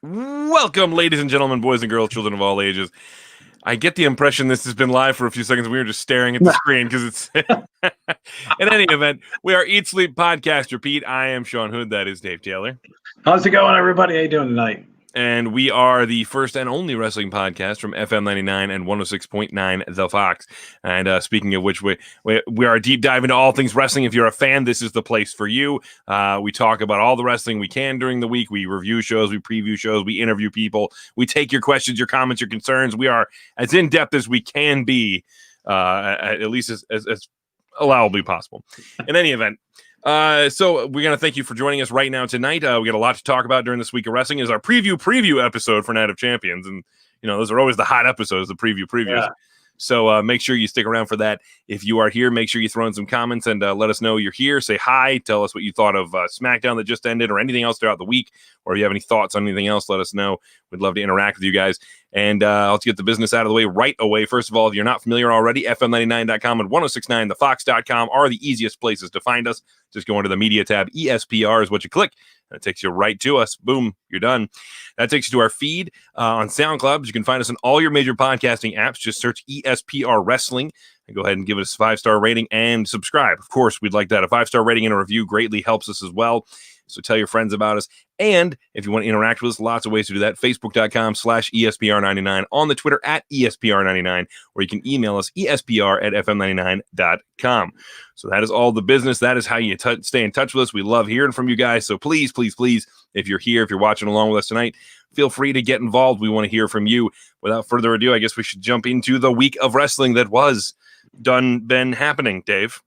Welcome, ladies and gentlemen, boys and girls, children of all ages. I get the impression this has been live for a few seconds. We were just staring at the screen because it's. In any event, we are Eat Sleep Podcast Repeat. I am Sean Hood. That is Dave Taylor. How's it going, everybody? How you doing tonight? And we are the first and only wrestling podcast from FM 99 and 106.9 The Fox. And speaking of which, we are deep dive into all things wrestling. If you're a fan, this is the place for you. We talk about all the wrestling we can during the week. We review shows, we preview shows, we interview people. We take your questions, your comments, your concerns. We are as in-depth as we can be, at least as allowably possible. In any event, so we're going to thank you for joining us right now tonight. We got a lot to talk about during this week of wrestling. Is our preview episode for Night of Champions. And, you know, those are always the hot episodes, the previews. Yeah. So make sure you stick around for that. If you are here, make sure you throw in some comments and let us know you're here. Say hi. Tell us what you thought of SmackDown that just ended or anything else throughout the week. Or if you have any thoughts on anything else, let us know. We'd love to interact with you guys. And let's get the business out of the way right away. First of all, if you're not familiar already, FM99.com and 1069thefox.com are the easiest places to find us. Just go into the media tab. ESPR is what you click. And it takes you right to us. Boom, you're done. That takes you to our feed on SoundCloud. You can find us on all your major podcasting apps. Just search ESPR Wrestling and go ahead and give us a 5-star rating and subscribe. Of course, we'd like that. A 5-star rating and a review greatly helps us as well. So tell your friends about us. And if you want to interact with us, lots of ways to do that. Facebook.com/ESPR99, on the Twitter @ESPR99, or you can email us ESPR@FM99.com. So that is all the business. That is how you stay in touch with us. We love hearing from you guys. So please, please, please, if you're here, if you're watching along with us tonight, feel free to get involved. We want to hear from you. Without further ado, I guess we should jump into the week of wrestling that been happening, Dave.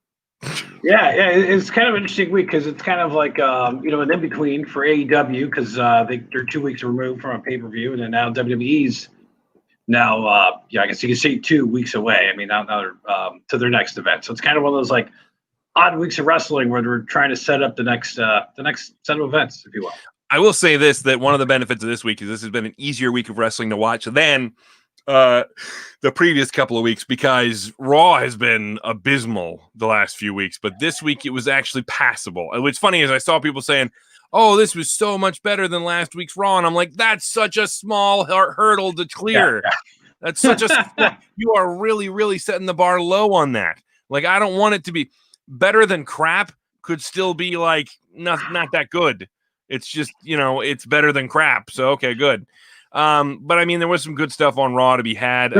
Yeah, it's kind of an interesting week because it's kind of like an in-between for AEW because they're 2 weeks removed from a pay-per-view, and then now WWE's now, I guess you can say 2 weeks away. I mean, now they're to their next event. So it's kind of one of those like odd weeks of wrestling where they're trying to set up the next set of events, if you will. I will say this, that one of the benefits of this week is this has been an easier week of wrestling to watch than the previous couple of weeks, because Raw has been abysmal the last few weeks, but this week it was actually passable. And what's funny is I saw people saying, oh, this was so much better than last week's Raw, and I'm like, that's such a small hurdle to clear. Yeah. That's such a you are really, really setting the bar low on that. Like, I don't want it to be better than crap. Could still be like not that good. It's just, it's better than crap. So okay, good. But I mean, there was some good stuff on Raw to be had.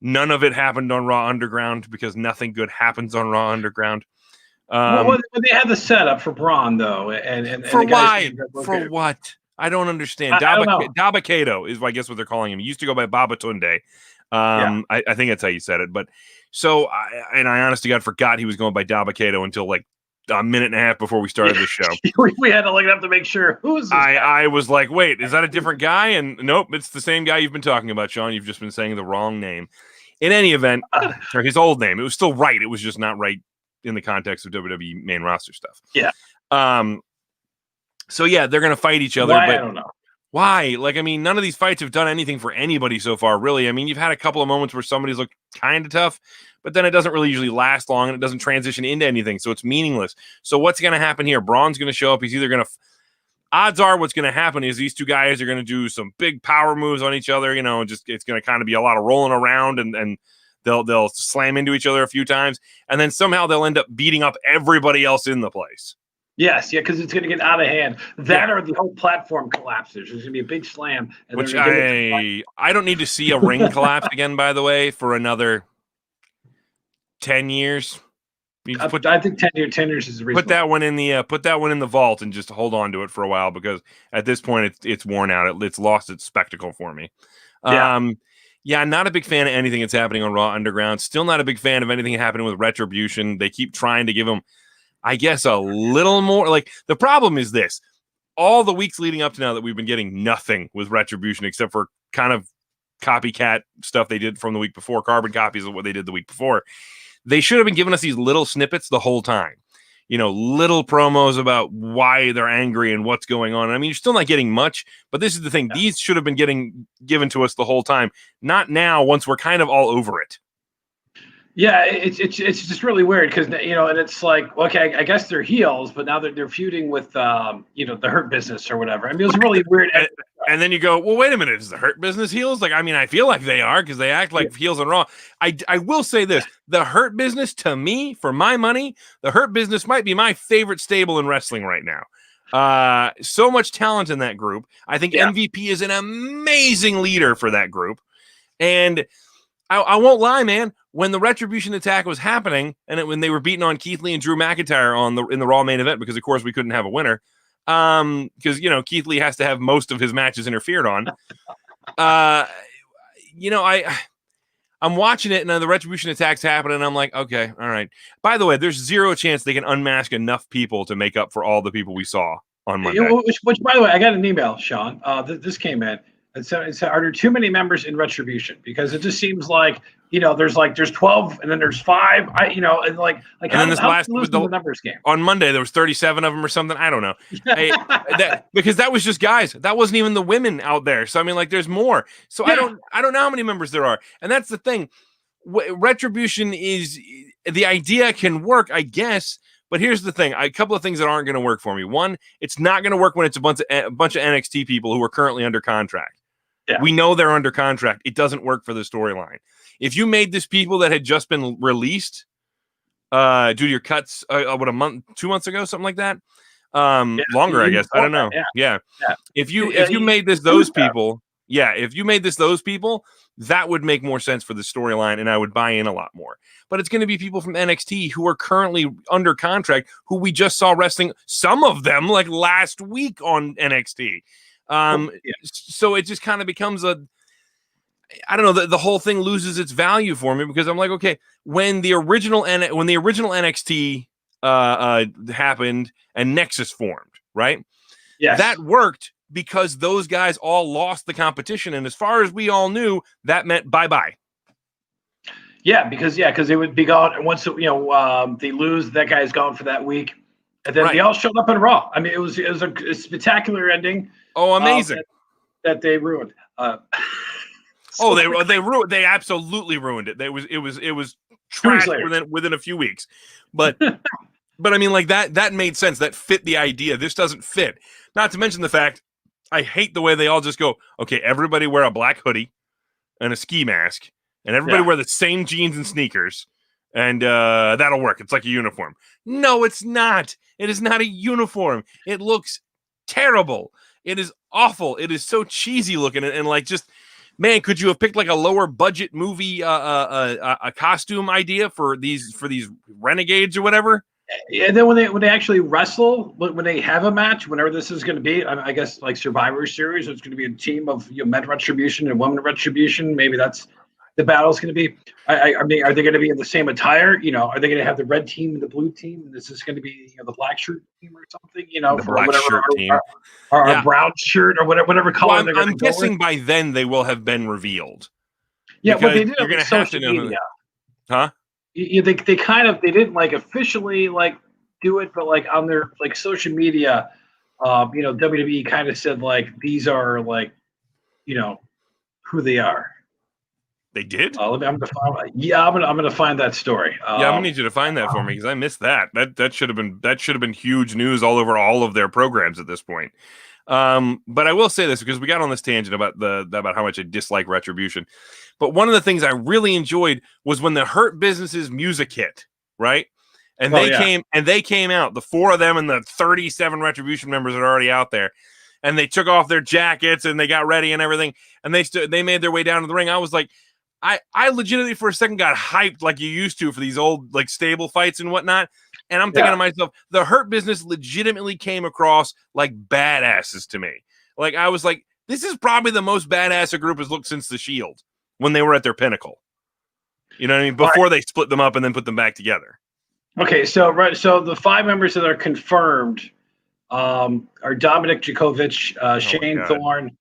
None of it happened on Raw Underground because nothing good happens on Raw Underground. Well, they had the setup for Braun, though, and for why? For what? I don't understand. Dabba-Kato is, I guess, what they're calling him. He used to go by Babatunde. I think that's how you said it. But so, I honest to God forgot he was going by Dabba-Kato until like a minute and a half before we started the show. We had to look it up to make sure. Who is this guy? I was like, wait, is that a different guy? And nope, it's the same guy you've been talking about, Sean. You've just been saying the wrong name. In any event, or his old name. It was still right. It was just not right in the context of WWE main roster stuff. Yeah. So yeah, they're gonna fight each other. Why? But I don't know. Why? Like, I mean, none of these fights have done anything for anybody so far, really. I mean, you've had a couple of moments where somebody's looked kind of tough, but then it doesn't really usually last long, and it doesn't transition into anything, so it's meaningless. So what's going to happen here? Braun's going to show up. He's either going to odds are what's going to happen is these two guys are going to do some big power moves on each other. It's going to kind of be a lot of rolling around, and they'll slam into each other a few times, and then somehow they'll end up beating up everybody else in the place. Yes, because it's going to get out of hand. Or the whole platform collapses. There's going to be a big slam. And which I don't need to see a ring collapse again, by the way, for another 10 years. I think 10 years is reasonable. Put that one in the vault and just hold on to it for a while, because at this point it's worn out. It's lost its spectacle for me. Yeah, not a big fan of anything that's happening on Raw Underground. Still not a big fan of anything happening with Retribution. They keep trying to give them, I guess, a little more. Like, the problem is this. All the weeks leading up to now that we've been getting nothing with Retribution except for kind of copycat stuff they did from the week before, carbon copies of what they did the week before. They should have been giving us these little snippets the whole time. Little promos about why they're angry and what's going on. I mean, you're still not getting much, but this is the thing. These should have been given to us the whole time. Not now, once we're kind of all over it. Yeah, it's just really weird because, and it's like, okay, I guess they're heels, but now they're feuding with, the Hurt Business or whatever. I mean, it was really weird. And then you go, well, wait a minute, is the Hurt Business heels? Like, I mean, I feel like they are because they act like heels on Raw. I will say this: the Hurt Business, to me, for my money, the Hurt Business might be my favorite stable in wrestling right now. So much talent in that group. I think MVP is an amazing leader for that group. And I won't lie, man. When the Retribution attack was happening, and when they were beating on Keith Lee and Drew McIntyre in the Raw main event, because of course we couldn't have a winner. Because Keith Lee has to have most of his matches interfered on. I'm watching it and the Retribution attacks happen, and I'm like, okay, all right. By the way, there's zero chance they can unmask enough people to make up for all the people we saw on Monday. Which by the way, I got an email, Sean. This came in. It said, are there too many members in Retribution? Because it just seems like there's 12 and then there's 5. And then this last the numbers game on Monday there was 37 of them or something. I don't know. Because that was just guys. That wasn't even the women out there. So I mean, like, there's more. So I don't know how many members there are. And that's the thing. Retribution is the idea can work, I guess. But here's the thing: a couple of things that aren't going to work for me. One, it's not going to work when it's a bunch of NXT people who are currently under contract. Yeah. We know they're under contract. It doesn't work for the storyline. If you made this people that had just been released due to your cuts, a month, 2 months ago, something like that, longer, I guess. I don't know. Yeah. If you made this those people, that would make more sense for the storyline, and I would buy in a lot more. But it's going to be people from NXT who are currently under contract, who we just saw wrestling, some of them like last week on NXT. So it just kind of becomes I don't know, the whole thing loses its value for me, because I'm like, okay, when the original NXT happened and Nexus formed, right? Yes. That worked because those guys all lost the competition, and as far as we all knew, that meant bye-bye. Yeah, because they would be gone once they lose, that guy's gone for that week. And then they all showed up on Raw. I mean, it was a spectacular ending. Oh, amazing! That they ruined. They ruined. They absolutely ruined it. It was trash within a few weeks. But I mean, like that made sense. That fit the idea. This doesn't fit. Not to mention the fact I hate the way they all just go, okay, everybody wear a black hoodie and a ski mask, and everybody wear the same jeans and sneakers, and that'll work. It's like a uniform. No, it's not. It is not a uniform. It looks terrible. It is awful. It is so cheesy looking, and like, just, man, could you have picked like a lower budget movie a costume idea for these renegades or whatever? And then when they actually wrestle, when they have a match, whenever this is going to be, I guess like Survivor Series, it's going to be a team of men Retribution and women Retribution. Maybe that's the battle's going to be. I mean, are they going to be in the same attire? Are they going to have the red team and the blue team? And this is going to be the black shirt team or something? The for black whatever shirt team, or a brown shirt or whatever color. Well, I'm guessing by then they will have been revealed. Yeah, but they did you're going to have to know. Media. Huh? They didn't like officially like do it, but like on their like social media, WWE kind of said like these are like, who they are. They did? I'm gonna find that story. I'm gonna need you to find that for me, because I missed that. That should have been huge news all over all of their programs at this point. But I will say this, because we got on this tangent about how much I dislike Retribution. But one of the things I really enjoyed was when the Hurt Business's music hit, right? And they came out, the 4 of them and the 37 Retribution members that are already out there, and they took off their jackets and they got ready and everything, and they made their way down to the ring. I was like, I legitimately for a second got hyped like you used to for these old like stable fights and whatnot. And I'm thinking to myself, the Hurt Business legitimately came across like badasses to me. Like, I was like, this is probably the most badass a group has looked since the Shield when they were at their pinnacle. You know what I mean? Before they split them up and then put them back together. Okay, so the 5 members that are confirmed are Dominic Djokovic, Shane Thorne,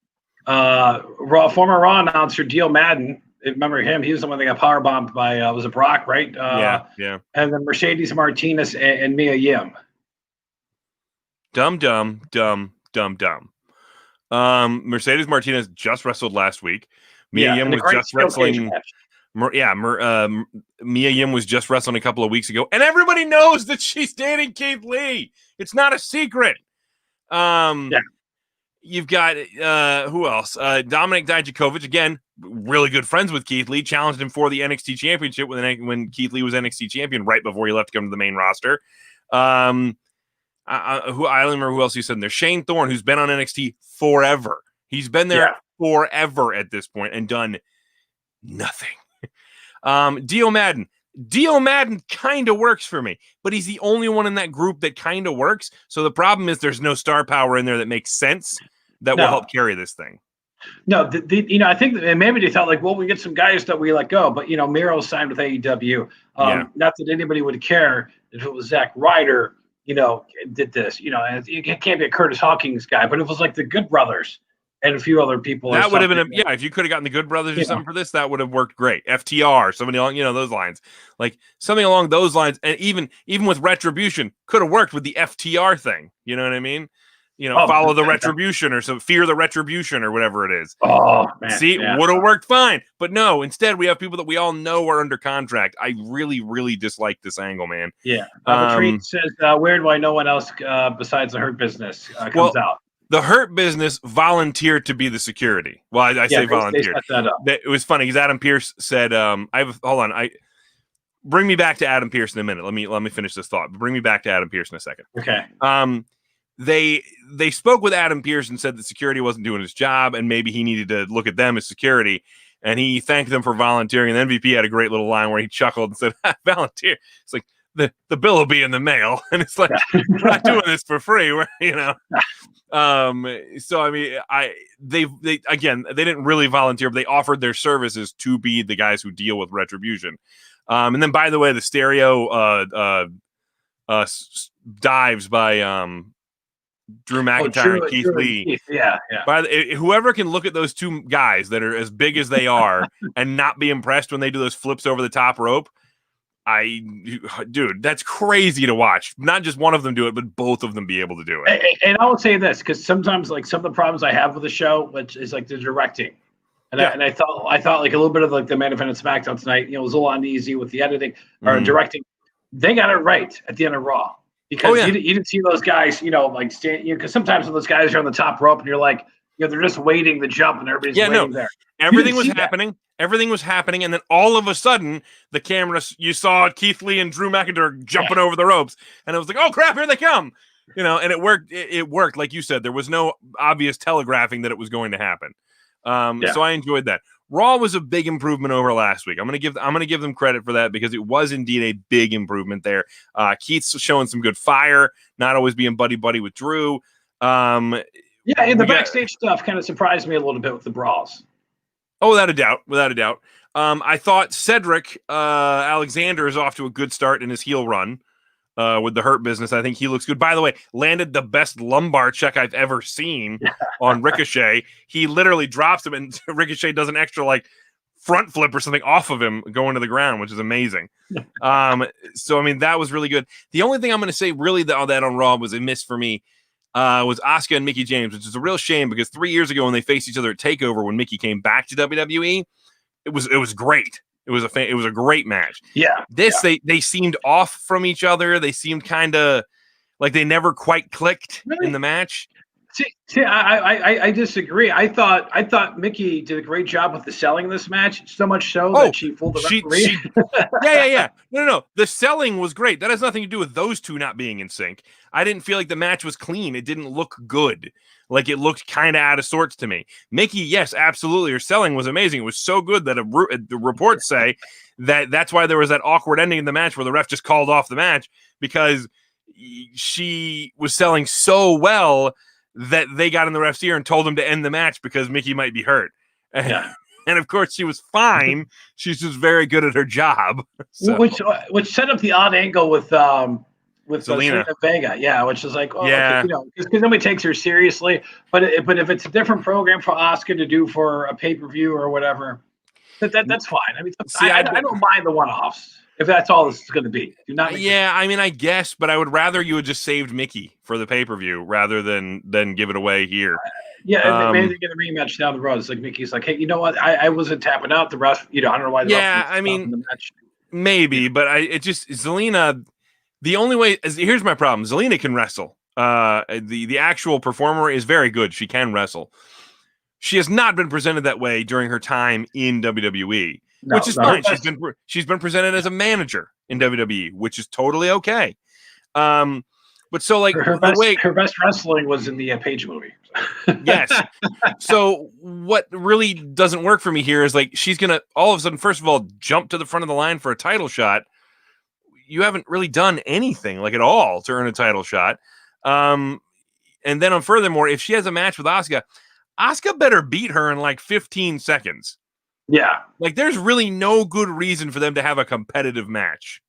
former Raw announcer Deal Madden. Remember him? He was the one that got powerbombed by was it Brock, right? Yeah. And then Mercedes Martinez and Mia Yim. Dumb. Mercedes Martinez just wrestled last week. Mia Yim was just wrestling. Mia Yim was just wrestling a couple of weeks ago, and everybody knows that she's dating Keith Lee. It's not a secret. You've got who else? Dominic Dijakovic, again, really good friends with Keith Lee, challenged him for the NXT Championship when Keith Lee was NXT Champion right before he left to come to the main roster. I don't remember who else he said in there. Shane Thorne, who's been on NXT forever. He's been there forever at this point and done nothing. Dio Madden. Dio Madden kind of works for me, but he's the only one in that group that kind of works. So the problem is there's no star power in there that makes sense that will help carry this thing. No, I think that maybe they thought like, well, we get some guys that we let go, but Miro signed with AEW. Not that anybody would care if it was Zack Ryder, did this. And it can't be a Curtis Hawkins guy, but it was like the Good Brothers and a few other people. That would have been if you could have gotten the Good Brothers or something for this, that would have worked great. FTR, somebody along, those lines, like something along those lines, and even with Retribution could have worked with the FTR thing. You know what I mean? Follow the Retribution or some fear the Retribution or whatever it is. Oh, man. See, would have worked fine. But no, instead we have people that we all know are under contract. I really, really dislike this angle, man. Yeah. Treat says, weird why no one else besides the Hurt Business comes out. The Hurt Business volunteered to be the security. Well, I say volunteered. It was funny because Adam Pearce said, bring me back to Adam Pearce in a minute. Let me finish this thought. Bring me back to Adam Pearce in a second. Okay. They spoke with Adam Pearce and said that security wasn't doing his job and maybe he needed to look at them as security. And he thanked them for volunteering. And MVP had a great little line where he chuckled and said, volunteer. It's like the bill will be in the mail. And it's like, we're not doing this for free. So I mean, they didn't really volunteer, but they offered their services to be the guys who deal with Retribution. And then, by the way, the stereo dives by Drew McIntyre and Keith Lee. Yeah. Whoever can look at those two guys that are as big as they are and not be impressed when they do those flips over the top rope, dude, that's crazy to watch. Not just one of them do it, but both of them be able to do it. And I will say this, because sometimes like some of the problems I have with the show, which is like the directing. And I thought like a little bit of like the main event of SmackDown tonight, it was a little uneasy with the editing or directing. They got it right at the end of Raw. Because you didn't see those guys, like stand. Because sometimes when those guys are on the top rope, and you're like, they're just waiting to jump, and everybody's waiting there. Everything was happening. Everything was happening, and then all of a sudden, the camera, you saw Keith Lee and Drew McIntyre jumping over the ropes, and it was like, oh crap, here they come, and it worked. It worked, like you said. There was no obvious telegraphing that it was going to happen. So I enjoyed that. Raw was a big improvement over last week. I'm gonna give them credit for that because it was indeed a big improvement there. Keith's showing some good fire, not always being buddy with Drew. And the backstage stuff kind of surprised me a little bit with the brawls. Oh, without a doubt. I thought Cedric Alexander is off to a good start in his heel run with the Hurt Business. I think he looks good. By the way, landed the best lumbar check I've ever seen on Ricochet. He literally drops him, and Ricochet does an extra like front flip or something off of him going to the ground, which is amazing. So I mean, that was really good. The only thing I'm going to say really that on Raw was a miss for me was Asuka and Mickie James, which is a real shame because 3 years ago when they faced each other at TakeOver, when Mickie came back to WWE, it was great. It was a great match. Yeah. They seemed off from each other. They seemed kind of like they never quite clicked in the match. See, I disagree. I thought Mickie did a great job with the selling of this match. So much so that she fooled the referee. Yeah. No. The selling was great. That has nothing to do with those two not being in sync. I didn't feel like the match was clean. It didn't look good. Like it looked kind of out of sorts to me. Mickie, yes, absolutely. Her selling was amazing. It was so good that the reports say that's why there was that awkward ending in the match where the ref just called off the match because she was selling so well that they got in the ref's ear and told him to end the match because Mickie might be hurt. Yeah. And of course she was fine. She's just very good at her job. So. Which set up the odd angle with Zelina Vega, which is like, because nobody takes her seriously. But if it's a different program for Asuka to do for a pay-per-view or whatever, that's fine. I mean, I don't mind the one-offs if that's all this is going to be. Do not. I mean, I guess, but I would rather you had just saved Mickie for the pay-per-view rather than give it away here. And maybe they get a rematch down the road. It's like Mickey's like, hey, you know what? I wasn't tapping out the ref. I don't know why. I mean, the match. Maybe, but Zelina. The only way is here's my problem. Zelina can wrestle. The actual performer is very good. She can wrestle. She has not been presented that way during her time in WWE, which is fine. She's been presented as a manager in WWE, which is totally okay. But so like her best wrestling was in the Page movie. Yes. So what really doesn't work for me here is like she's gonna all of a sudden, first of all, jump to the front of the line for a title shot. You haven't really done anything like at all to earn a title shot. And then furthermore, if she has a match with Asuka better beat her in like 15 seconds. Yeah. Like there's really no good reason for them to have a competitive match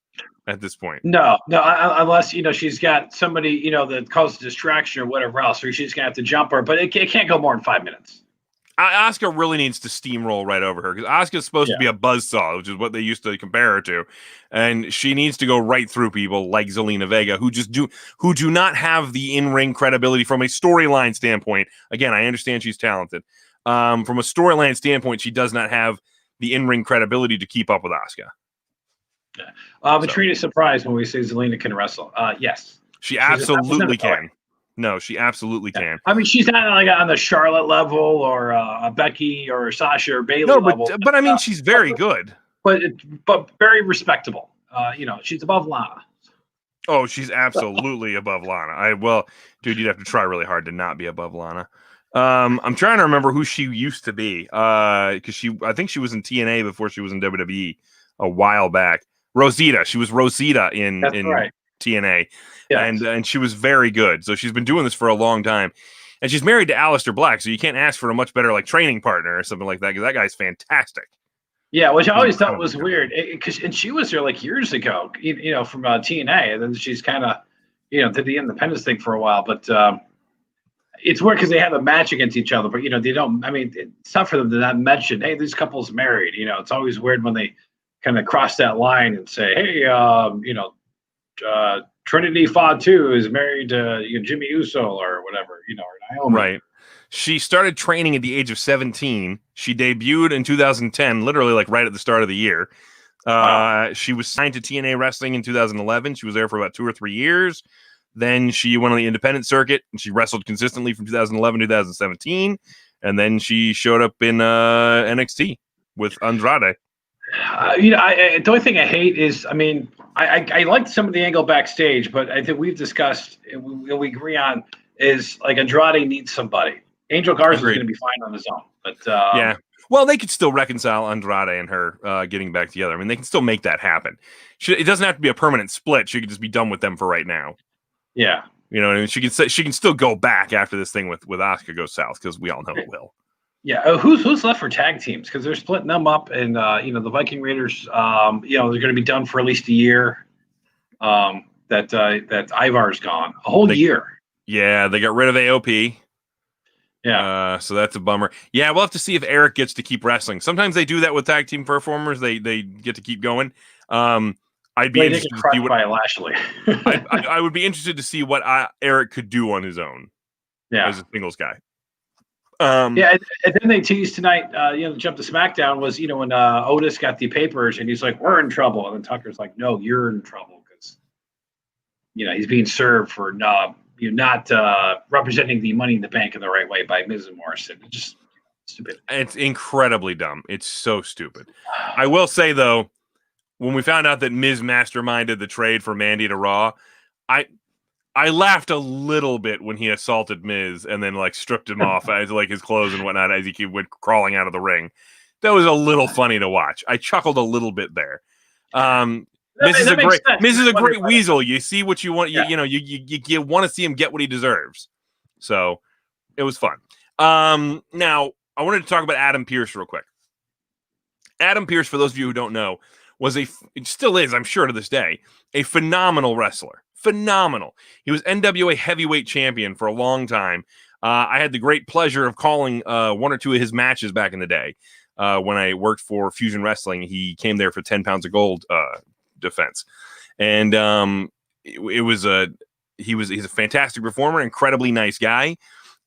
at this point. No, unless she's got somebody that causes distraction or whatever else, or she's gonna have to jump her. But it can't go more than 5 minutes. Asuka really needs to steamroll right over her because Asuka's supposed to be a buzzsaw, which is what they used to compare her to, and she needs to go right through people like Zelina Vega who do not have the in-ring credibility from a storyline standpoint. Again, I understand she's talented. From a storyline standpoint, she does not have the in-ring credibility to keep up with Asuka. Yeah. But Trina's surprised when we say Zelina can wrestle. Yes, she absolutely can. No, she absolutely can. I mean, she's not like on the Charlotte level or a Becky or Sasha or Bayley level. But I mean, she's very good. But very respectable. She's above Lana. Oh, she's absolutely above Lana. Dude, you'd have to try really hard to not be above Lana. I'm trying to remember who she used to be. Because I think she was in TNA before she was in WWE a while back. Rosita. She was Rosita in TNA. Yes. And she was very good. So she's been doing this for a long time. And she's married to Aleister Black, so you can't ask for a much better like training partner or something like that, because that guy's fantastic. Yeah, which I always thought was weird. And she was there like years ago, from TNA, and then she's kind of, did the independence thing for a while. But it's weird because they have a match against each other, but they don't. I mean, it's tough for them to not mention, hey, this couple's married. It's always weird when they kind of cross that line and say, hey, Trinity Fatu is married to Jimmy Uso or whatever, or Naomi. Right. She started training at the age of 17. She debuted in 2010, literally like right at the start of the year. Wow. She was signed to TNA Wrestling in 2011. She was there for about 2 or 3 years. Then she went on the independent circuit and she wrestled consistently from 2011 to 2017. And then she showed up in NXT with Andrade. The only thing I hate is, I mean, I liked some of the angle backstage, but I think we've discussed and we agree on is like Andrade needs somebody. Angel Garza is going to be fine on his own, but yeah. Well, they could still reconcile Andrade and her getting back together. I mean, they can still make that happen. It doesn't have to be a permanent split. She could just be done with them for right now. Yeah, she can still go back after this thing with Asuka goes south, because we all know it will. Yeah, who's left for tag teams? Because they're splitting them up, and the Viking Raiders, they're going to be done for at least a year. That Ivar's gone a whole year. Yeah, they got rid of AOP. Yeah, so that's a bummer. Yeah, we'll have to see if Eric gets to keep wrestling. Sometimes they do that with tag team performers; they get to keep going. I'd be interested to see what Lashley. I would be interested to see what Eric could do on his own. Yeah, as a singles guy. And then they teased tonight, the jump to SmackDown was, when Otis got the papers and he's like, we're in trouble. And then Tucker's like, no, you're in trouble because, he's being served for not representing the Money in the Bank in the right way by Miz and Morrison. It's just stupid. It's incredibly dumb. It's so stupid. I will say, though, when we found out that Miz masterminded the trade for Mandy to Raw, I laughed a little bit when he assaulted Miz and then like stripped him off as like his clothes and whatnot as he went crawling out of the ring. That was a little funny to watch. I chuckled a little bit there. Miz is a great weasel. You see what you want. You want to see him get what he deserves. So it was fun. Now I wanted to talk about Adam Pearce real quick. Adam Pearce, for those of you who don't know, still is, I'm sure to this day, a phenomenal wrestler. Phenomenal. He was NWA heavyweight champion for a long time. I had the great pleasure of calling 1 or 2 of his matches back in the day when I worked for Fusion Wrestling. He came there for 10 pounds of gold defense, and he's a fantastic performer, incredibly nice guy,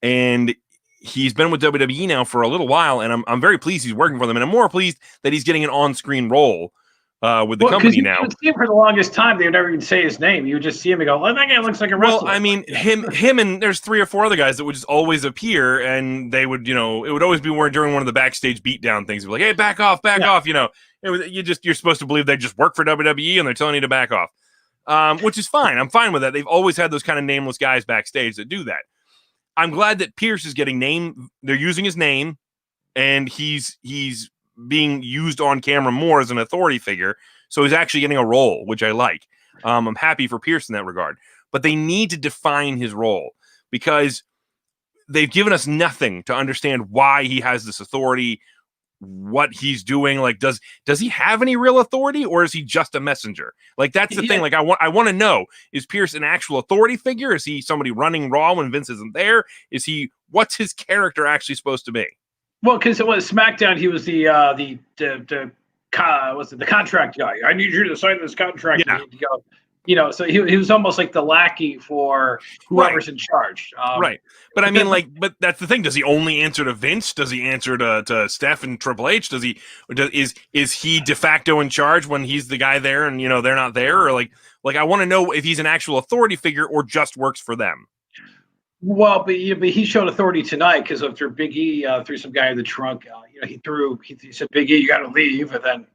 and he's been with WWE now for a little while, and I'm very pleased he's working for them, and I'm more pleased that he's getting an on-screen role with the company now. You would see him for the longest time. They would never even say his name. You would just see him and go, "Oh, that guy looks like a wrestler." Well, I mean, him, and there's 3 or 4 other guys that would just always appear, and they would, it would always be during one of the backstage beatdown things. Like, hey, back off, you're supposed to believe they just work for WWE and they're telling you to back off, which is fine. I'm fine with that. They've always had those kind of nameless guys backstage that do that. I'm glad that Pierce is getting named. They're using his name, and he's being used on camera more as an authority figure. So he's actually getting a role, which I like. I'm happy for Pierce in that regard. But they need to define his role, because they've given us nothing to understand why he has this authority, what he's doing. Like, does he have any real authority, or is he just a messenger? Like, that's the thing. Like, I want to know, is Pierce an actual authority figure? Is he somebody running Raw when Vince isn't there? What's his character actually supposed to be? Well, because it was SmackDown, he was the contract guy. I need you to sign this contract. Yeah. So he was almost like the lackey for whoever's in charge. Right. But I mean, but that's the thing. Does he only answer to Vince? Does he answer to Steph and Triple H? Is he de facto in charge when he's the guy there and, they're not there? Or like I want to know if he's an actual authority figure or just works for them. Well, but he showed authority tonight, because after Big E threw some guy in the trunk, he said, "Big E, you got to leave," and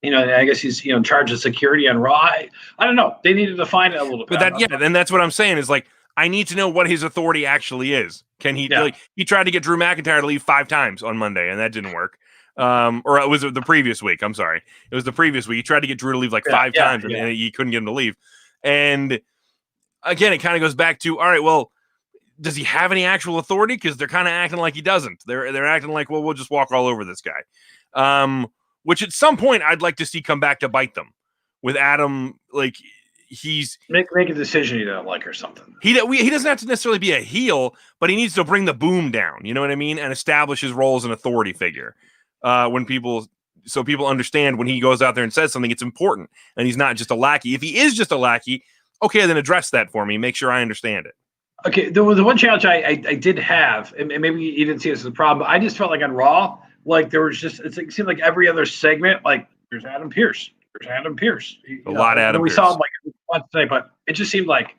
then, I guess he's in charge of security on Raw. I don't know. They needed to define it a little bit. But then that's what I'm saying is, like, I need to know what his authority actually is. Can he he tried to get Drew McIntyre to leave 5 times on Monday, and that didn't work. Or it was the previous week. I'm sorry, it was the previous week. He tried to get Drew to leave 5 times, and he couldn't get him to leave. And again, it kind of goes back to, all right, well, does he have any actual authority? Because they're kind of acting like he doesn't. They're acting like, well, we'll just walk all over this guy. Which at some point I'd like to see come back to bite them. With Adam, like, he's make a decision you don't like or something. He doesn't have to necessarily be a heel, but he needs to bring the boom down. You know what I mean? And establish his role as an authority figure. So people understand when he goes out there and says something, it's important, and he's not just a lackey. If he is just a lackey, okay, then address that for me. Make sure I understand it. Okay, the one challenge I did have, and maybe you didn't see this as a problem, but I just felt like on Raw, like there was just, it seemed like every other segment, like, there's Adam Pearce. A lot of Adam Pearce. We saw him once today, but it just seemed like,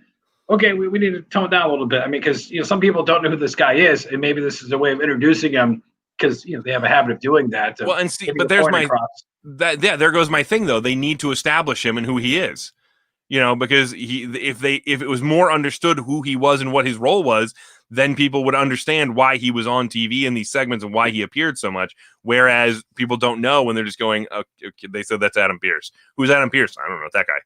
okay, we need to tone down a little bit. I mean, because some people don't know who this guy is, and maybe this is a way of introducing him, because they have a habit of doing that. Well, and see, but there goes my thing though. They need to establish him and who he is. Because if it was more understood who he was and what his role was, then people would understand why he was on TV in these segments and why he appeared so much. Whereas people don't know when they're just going, okay, they said that's Adam Pearce. Who's Adam Pearce? I don't know, that guy.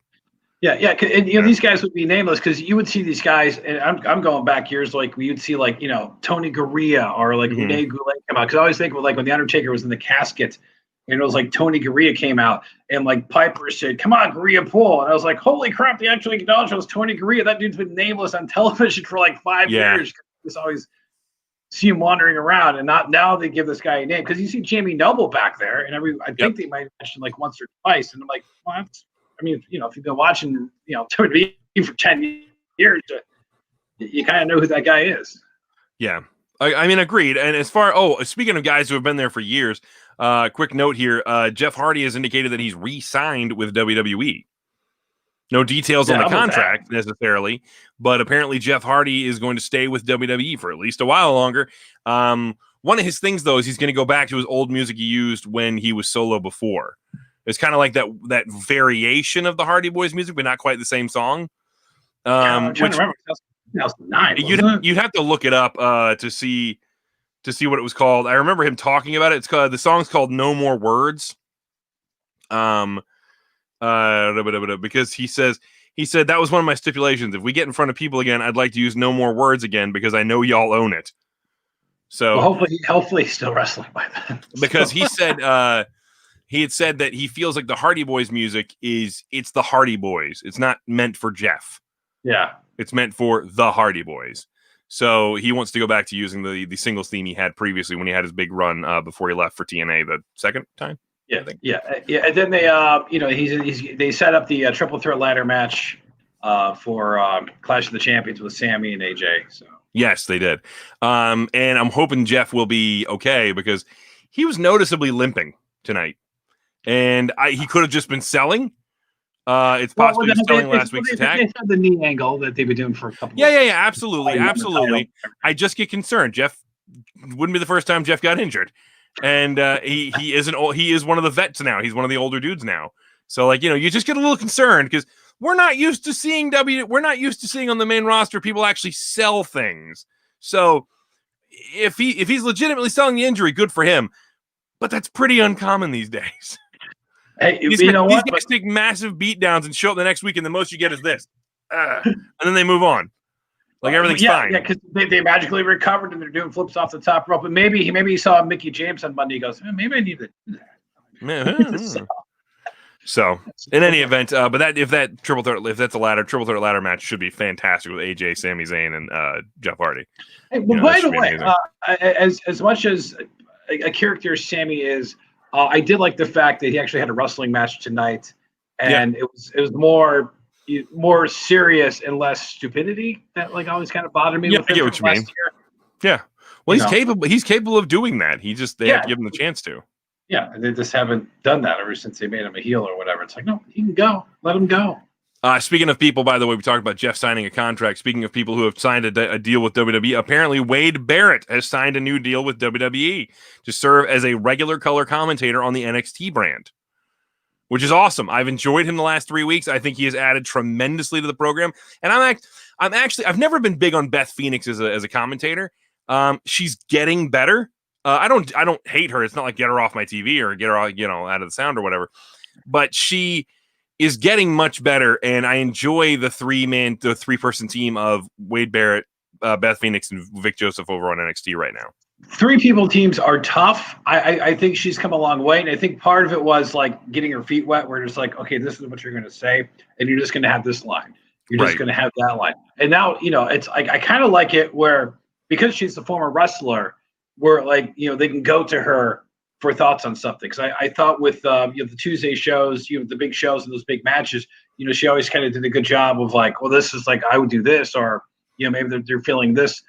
Yeah. And, these guys would be nameless, because you would see these guys, and I'm going back years, like we would see Tony Garea or Rene Goulet come out. Because I always think of when the Undertaker was in the casket. And it was like Tony Garea came out, and Piper said, "Come on, Garea, pull." And I was like, "Holy crap!" They actually acknowledged it was Tony Garea. That dude's been nameless on television for 5 years. Just always see him wandering around, and not now they give this guy a name, because you see Jamie Noble back there, and I think they might have mentioned once or twice, and I'm like, what? I mean, if you've been watching, WWE for 10 years, you kind of know who that guy is. Yeah. I mean, agreed. And speaking of guys who have been there for years, quick note here, Jeff Hardy has indicated that he's re-signed with WWE. No details on the contract necessarily, but apparently Jeff Hardy is going to stay with WWE for at least a while longer. One of his things, though, is he's going to go back to his old music he used when he was solo before. It's kind of like that variation of the Hardy Boys music, but not quite the same song. I'm trying to remember. 2009. You'd have to look it up to see what it was called. I remember him talking about it. It's called, the song's called "No More Words." Because he said that was one of my stipulations. If we get in front of people again, I'd like to use "No More Words" again, because I know y'all own it. So hopefully he's still wrestling by then. Because he said he had said that he feels like the Hardy Boys music it's the Hardy Boys. It's not meant for Jeff. Yeah. It's meant for the Hardy Boys. So he wants to go back to using the singles theme he had previously when he had his big run before he left for TNA the second time. Yeah. And then they they set up the triple threat ladder match for Clash of the Champions with Sammy and AJ. So yes, they did. And I'm hoping Jeff will be okay, because he was noticeably limping tonight. and he could have just been selling. It's possible he was selling last week's attack. They had the knee angle that they've been doing for a couple. Yeah, absolutely. I just get concerned. Jeff wouldn't be the first time Jeff got injured, and he is one of the vets now. He's one of the older dudes now. So like you just get a little concerned because we're not used to seeing on the main roster people actually sell things. So if he's legitimately selling the injury, good for him. But that's pretty uncommon these days. Hey, these guys take massive beatdowns and show up the next week, and the most you get is this, and then they move on. Like everything's fine. Yeah, because they magically recovered and they're doing flips off the top rope. But maybe he saw Mickey James on Monday. He goes, maybe I need to do that. So in any event, but if that's a triple threat ladder match should be fantastic with AJ, Sami Zayn, and Jeff Hardy. Hey, by the way, as much as a character Sami is, I did like the fact that he actually had a wrestling match tonight, and it was more serious and less stupidity that like always kind of bothered me. Yeah, I get what you mean. Year. Yeah, well, he's capable. He's capable of doing that. They have to give him the chance to. Yeah, they just haven't done that ever since they made him a heel or whatever. It's like, no, he can go. Let him go. Speaking of people, by the way, we talked about Jeff signing a contract. Speaking of people who have signed a deal with WWE, apparently Wade Barrett has signed a new deal with WWE to serve as a regular color commentator on the NXT brand, which is awesome. I've enjoyed him the last 3 weeks. I think he has added tremendously to the program. And I've never been big on Beth Phoenix as a commentator. She's getting better. I don't hate her. It's not like get her off my TV or get her out of the sound or whatever. But she is getting much better, and I enjoy the three-person team of Wade Barrett, Beth Phoenix, and Vic Joseph over on NXT right now. 3-people teams are tough. I think she's come a long way, and I think part of it was like getting her feet wet, where it's like, okay, this is what you're going to say, and you're just going to have this line. You're just going to have that line. And now, it's I kind of like it where because she's a former wrestler, where like they can go to her for thoughts on something. Because I thought with the Tuesday shows, the big shows and those big matches, she always kind of did a good job of like, well, this is like I would do this, or maybe they're feeling this.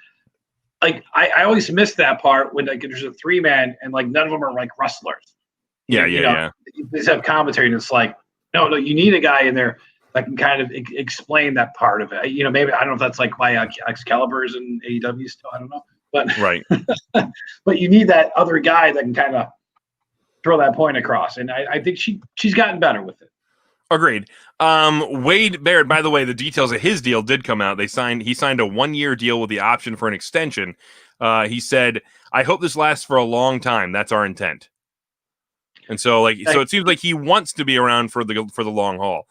Like I always miss that part when like there's a 3-man and like none of them are like wrestlers. Yeah. They just have commentary, and it's like, no, you need a guy in there that can kind of explain that part of it. Maybe I don't know if that's like why Excalibur's in AEW still. I don't know. But right, but you need that other guy that can kind of throw that point across, and I think she's gotten better with it. Agreed. Wade Barrett, by the way, the details of his deal did come out. He signed a 1-year deal with the option for an extension. He said, "I hope this lasts for a long time. That's our intent." And so it seems like he wants to be around for the long haul.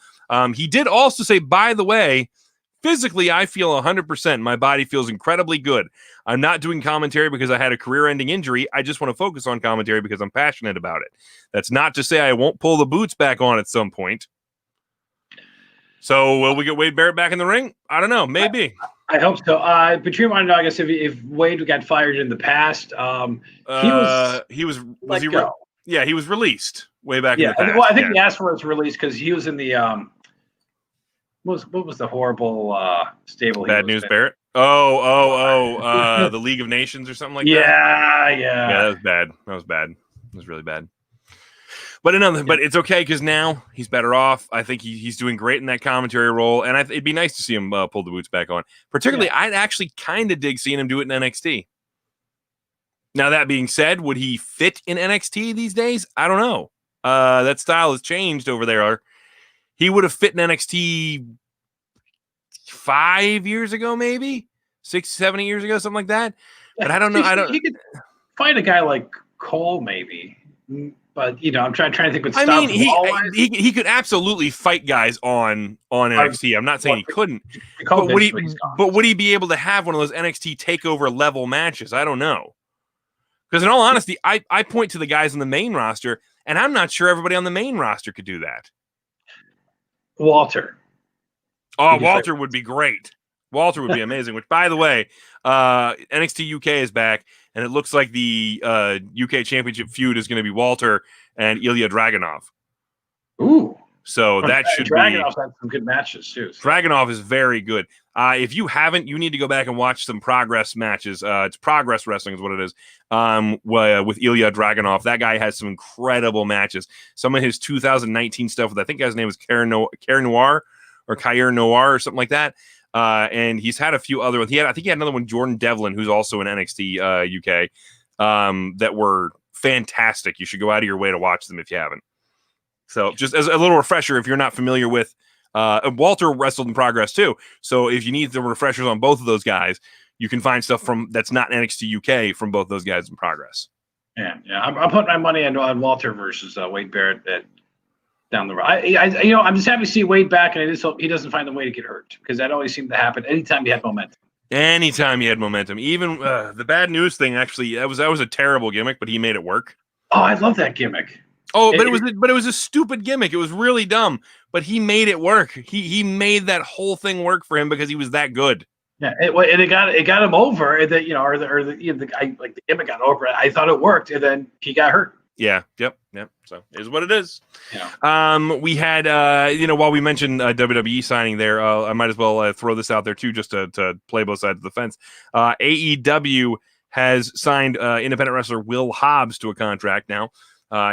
He did also say, by the way, physically, I feel 100%. My body feels incredibly good. I'm not doing commentary because I had a career-ending injury. I just want to focus on commentary because I'm passionate about it. That's not to say I won't pull the boots back on at some point. So will we get Wade Barrett back in the ring? I don't know. Maybe. I hope so. Patricia wanted to know, I guess, if Wade got fired in the past, he was released way back in the past. Well, I think he asked for his release because he was in the what was the horrible stable? Bad News Barrett. The League of Nations or something like that. Yeah, that was bad. It was really bad. But it's okay because now he's better off. I think he's doing great in that commentary role, and it'd be nice to see him pull the boots back on. Particularly, I'd actually kind of dig seeing him do it in NXT. Now, that being said, would he fit in NXT these days? I don't know. That style has changed over there. He would have fit in NXT 5 years ago, maybe 6, 7 years ago, something like that. But I don't know. He could find a guy like Cole, maybe. But I'm trying to think. He could absolutely fight guys on NXT. I'm not saying he couldn't. But would he be able to have one of those NXT takeover level matches? I don't know. Because in all honesty, I point to the guys on the main roster, and I'm not sure everybody on the main roster could do that. Walter. Oh, Walter would be great. Walter would be amazing. Which, by the way, NXT UK is back, and it looks like the UK Championship feud is going to be Walter and Ilya Dragunov. Ooh. So that should be. Dragunov's had some good matches too. So. Dragunov is very good. If you haven't, you need to go back and watch some Progress matches. It's Progress Wrestling is what it is. With Ilya Dragunov, that guy has some incredible matches. Some of his 2019 stuff with I think his name was Kair Noir or something like that. And he's had a few other. I think he had another one, Jordan Devlin, who's also in NXT UK, that were fantastic. You should go out of your way to watch them if you haven't. So just as a little refresher, if you're not familiar with, Walter wrestled in Progress too. So if you need the refreshers on both of those guys, you can find stuff that's not NXT UK from both those guys in Progress. Yeah. I'm putting my money on Walter versus Wade Barrett down the road. I'm just happy to see Wade back, and I just hope he doesn't find a way to get hurt, because that always seemed to happen anytime you had momentum. Anytime you had momentum, even the bad news thing. Actually, that was a terrible gimmick, but he made it work. Oh, I love that gimmick. Oh, but it was a stupid gimmick. It was really dumb, but he made it work. He made that whole thing work for him because he was that good. Yeah, it got him over, and then the guy, like, the gimmick got over. I thought it worked, and then he got hurt. Yeah. Yep. So it is what it is. Yeah. We had while we mentioned WWE signing there, I might as well throw this out there too, just to play both sides of the fence. AEW has signed independent wrestler Will Hobbs to a contract now.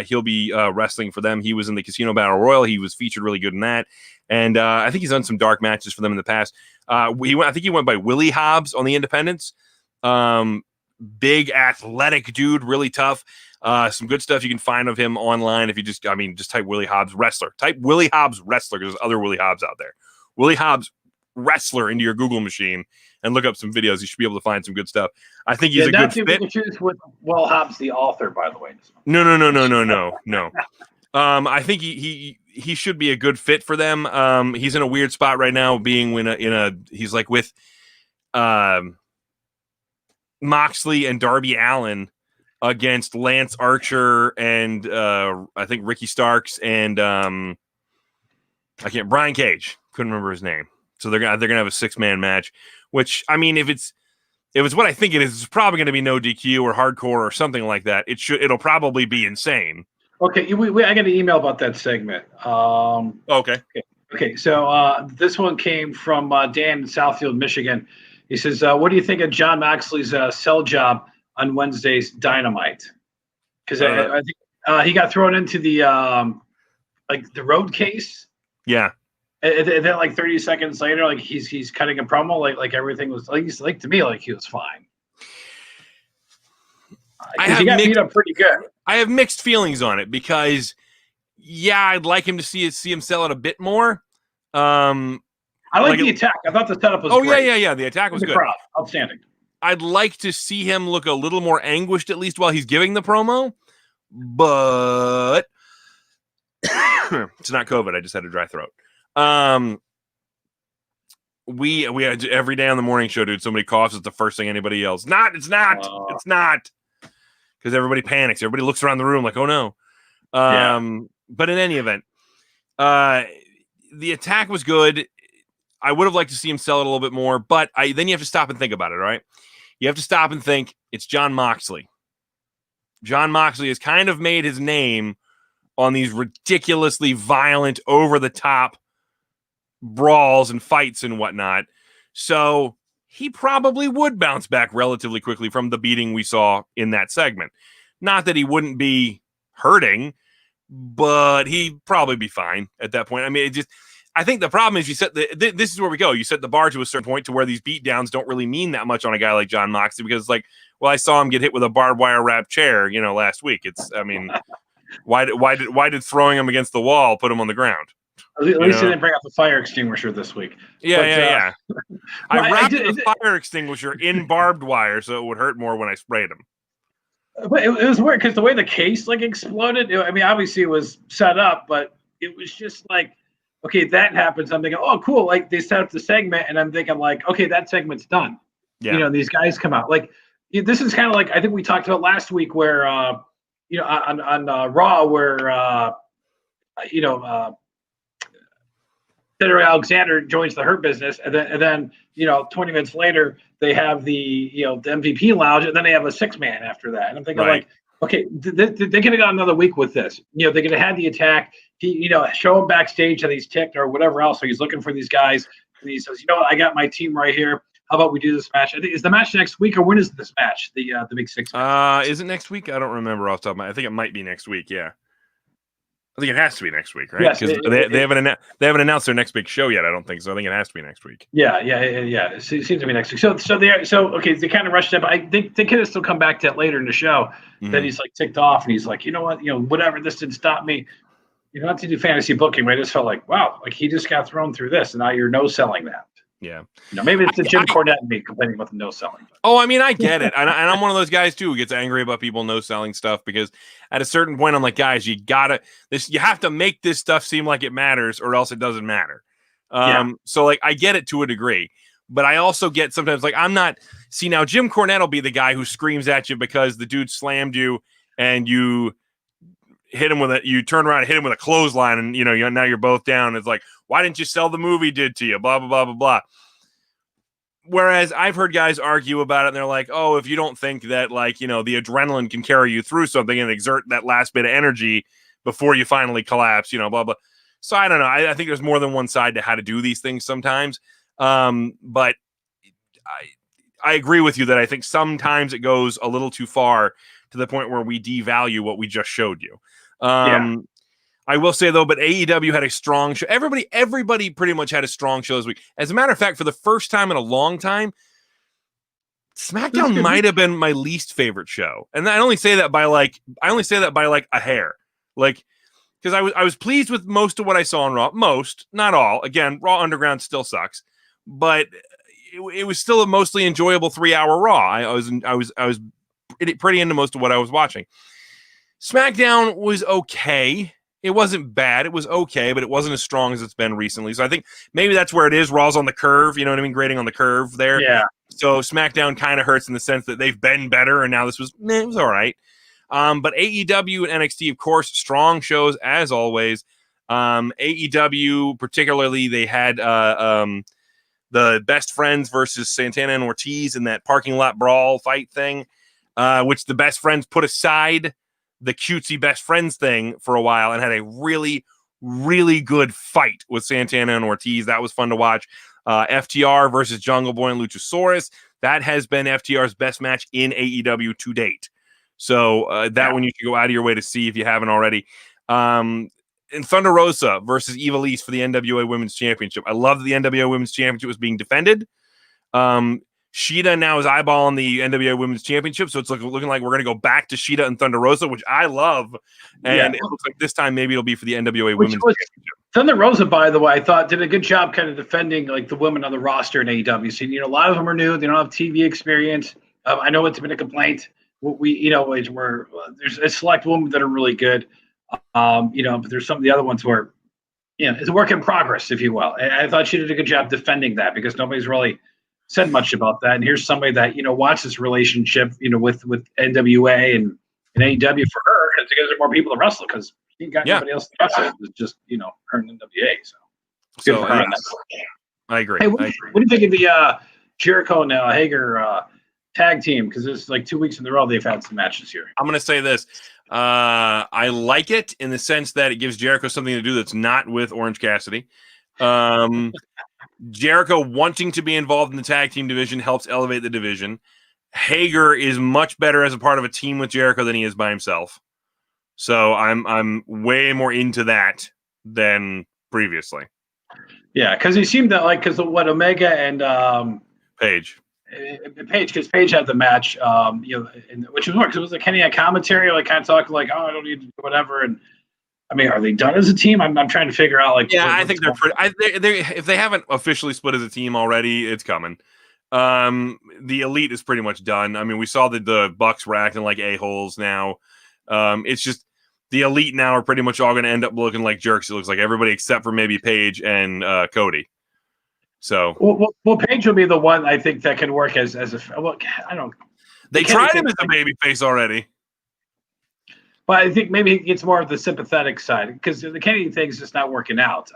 He'll be wrestling for them. He was in the Casino Battle Royal. He was featured really good in that. And I think he's done some dark matches for them in the past. I think he went by Willie Hobbs on the independents. Big athletic dude, really tough. Some good stuff you can find of him online if you just type Willie Hobbs wrestler. Type Willie Hobbs wrestler, because there's other Willie Hobbs out there. Willie Hobbs wrestler into your Google machine and look up some videos. You should be able to find some good stuff. I think he's a good fit. Choose with Will Hobbs, the author, by the way. No. I think he should be a good fit for them. He's in a weird spot right now, being he's like with Moxley and Darby Allin against Lance Archer and I think Ricky Starks and Brian Cage. Couldn't remember his name. So they're gonna have a 6-man match, which, I mean, if it's what I think it is, it's probably going to be no DQ or hardcore or something like that. It'll probably be insane. Okay, I got an email about that segment. Okay. So this one came from Dan in Southfield, Michigan. He says, "What do you think of John Moxley's sell job on Wednesday's Dynamite?" Because I think he got thrown into the the road case. Yeah. And then, like 30 seconds later, like he's cutting a promo, like everything was like to me, like he was fine. He got beat up pretty good. I have mixed feelings on it because, yeah, I'd like him to see him sell it a bit more. I like the attack. I thought the setup was great. Yeah. The attack was good. Crowd. Outstanding. I'd like to see him look a little more anguished, at least while he's giving the promo. But it's not COVID. I just had a dry throat. We had every day on the morning show, dude. Somebody coughs. It's the first thing anybody yells. It's not. Because everybody panics. Everybody looks around the room like, oh no. But in any event, the attack was good. I would have liked to see him sell it a little bit more, but then you have to stop and think about it, right? You have to stop and think, it's John Moxley. John Moxley has kind of made his name on these ridiculously violent, over-the-top brawls and fights and whatnot. So he probably would bounce back relatively quickly from the beating we saw in that segment. Not that he wouldn't be hurting, but he'd probably be fine at that point. I mean, I think the problem is this is where we go. You set the bar to a certain point to where these beatdowns don't really mean that much on a guy like John Moxley, because it's like, well, I saw him get hit with a barbed wire wrap chair, last week. Why did throwing him against the wall put him on the ground? At least they didn't bring out the fire extinguisher this week. Yeah. I wrapped the fire extinguisher in barbed wire so it would hurt more when I sprayed him. But it was weird because the way the case exploded. Obviously it was set up, but it was just like, okay, that happens. I'm thinking, oh, cool. Like they set up the segment, and I'm thinking like, okay, that segment's done. Yeah. These guys come out. Like this is kind of like I think we talked about last week where on Raw where Cedric Alexander joins the Hurt Business, and then 20 minutes later they have the MVP lounge, and then they have a 6-man after that. And I'm thinking like, Okay, they're going to go another week with this. They're going to have the attack. Show him backstage that he's ticked or whatever else. So he's looking for these guys, and he says, I got my team right here. How about we do this match? I think is the match next week, or when is this match? The Big Six match. Is it next week? I don't remember off the top of my. I think it might be next week. Yeah. I think it has to be next week, right? Yes, Because they haven't announced their next big show yet. I don't think so. I think it has to be next week. Yeah. It seems to be next week. So they kind of rushed it, but I think they could have still come back to it later in the show. Mhm. That he's like ticked off, and he's like, you know what, whatever. This didn't stop me. You don't have to do fantasy booking, but I just felt like, wow, like he just got thrown through this, and now you're no selling that. Yeah. Maybe it's the Jim Cornette and me complaining about the no selling. Oh, I mean, I get it. And I'm one of those guys, too, who gets angry about people no selling stuff because at a certain point, I'm like, guys, you have to make this stuff seem like it matters or else it doesn't matter. So, like, I get it to a degree. But I also get sometimes, like, now Jim Cornette will be the guy who screams at you because the dude slammed you and you hit him you turn around and hit him with a clothesline and, now you're both down. It's like, why didn't you sell the movie did to you? Blah, blah, blah, blah, blah. Whereas I've heard guys argue about it and they're like, oh, if you don't think that, like, the adrenaline can carry you through something and exert that last bit of energy before you finally collapse, blah, blah. So I don't know. I think there's more than one side to how to do these things sometimes. But I agree with you that I think sometimes it goes a little too far to the point where we devalue what we just showed you. I will say, though, but AEW had a strong show. Everybody pretty much had a strong show this week. As a matter of fact, for the first time in a long time, SmackDown might have been my least favorite show. And I only say that by like a hair. Like, because I was pleased with most of what I saw on Raw. Most, not all. Again, Raw Underground still sucks. But it was still a mostly enjoyable 3-hour Raw. I was pretty into most of what I was watching. SmackDown was okay. It wasn't bad. It was okay, but it wasn't as strong as it's been recently. So I think maybe that's where it is. Raw's on the curve, you know what I mean? Grading on the curve there. Yeah. So SmackDown kind of hurts in the sense that they've been better, and now this was, it was all right. But AEW and NXT, of course, strong shows as always. AEW, particularly, they had the Best Friends versus Santana and Ortiz in that parking lot brawl fight thing, which the Best Friends put aside the cutesy Best Friends thing for a while and had a really, really good fight with Santana and Ortiz. That was fun to watch. FTR versus Jungle Boy and Luchasaurus. That has been FTR's best match in AEW to date. So one you should go out of your way to see if you haven't already. And Thunder Rosa versus Ivelisse for the NWA Women's Championship. I love that the NWA Women's Championship was being defended. Shida now is eyeballing the NWA Women's Championship, so it's looking like we're going to go back to Shida and Thunder Rosa, which I love. And it looks like this time maybe it'll be for the NWA Women's Championship. Thunder Rosa, by the way, I thought did a good job kind of defending like the women on the roster in AEW. So, a lot of them are new; they don't have TV experience. I know it's been a complaint. Where there's a select women that are really good, but there's some of the other ones where, it's a work in progress, if you will. And I thought she did a good job defending that because nobody's really said much about that. And here's somebody that, wants this relationship, with NWA and AEW for her because there's more people to wrestle because she ain't got nobody else to wrestle. It's just, her and NWA. So I agree. Hey, what do you think of the Jericho and Hager tag team? Because it's like 2 weeks in a row they've had some matches here. I'm going to say this. I like it in the sense that it gives Jericho something to do that's not with Orange Cassidy. Jericho wanting to be involved in the tag team division helps elevate the division. Hager is much better as a part of a team with Jericho than he is by himself. So I'm way more into that than previously. Yeah, because he seemed to because Omega and Paige, because Paige had the match, which was more because it was like Kenny had commentary, like kind of talking like, oh, I don't need to do whatever, and I mean, are they done as a team? I'm trying to figure out. I think they're pretty. If they haven't officially split as a team already, it's coming. The Elite is pretty much done. I mean, we saw that the Bucks were acting like a-holes now. It's just the Elite now are pretty much all going to end up looking like jerks. It looks like everybody except for maybe Paige and Cody. So, well, Paige will be the one I think that can work as a. Well, I don't. They tried him as a baby face already. But I think maybe he gets more of the sympathetic side because the Kenny thing is just not working out.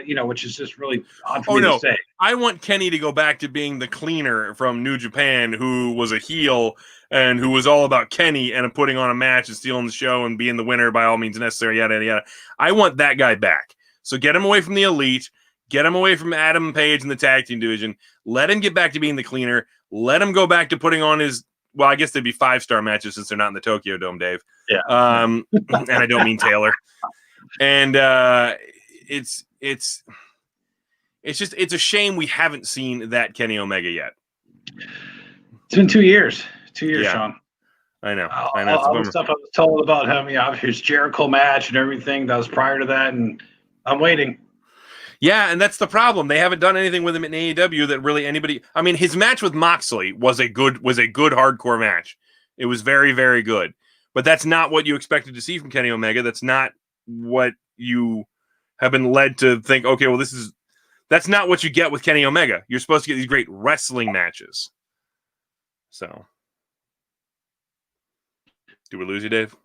Which is just really odd for me to say. I want Kenny to go back to being the cleaner from New Japan who was a heel and who was all about Kenny and putting on a match and stealing the show and being the winner by all means necessary, yada, yada, yada. I want that guy back. So get him away from the Elite. Get him away from Adam Page in the tag team division. Let him get back to being the cleaner. Let him go back to putting on his, well, I guess they'd be 5-star matches since they're not in the Tokyo Dome, Dave. Yeah. And I don't mean Taylor. And it's a shame we haven't seen that Kenny Omega yet. It's been 2 years. 2 years, Sean. I know. All the stuff I was told about him, his Jericho match and everything that was prior to that, and I'm waiting. Yeah, and that's the problem. They haven't done anything with him in AEW that really anybody. I mean, his match with Moxley was a good hardcore match. It was very, very good. But that's not what you expected to see from Kenny Omega. That's not what you have been led to think. Okay, well, that's not what you get with Kenny Omega. You're supposed to get these great wrestling matches. So, do we lose you, Dave?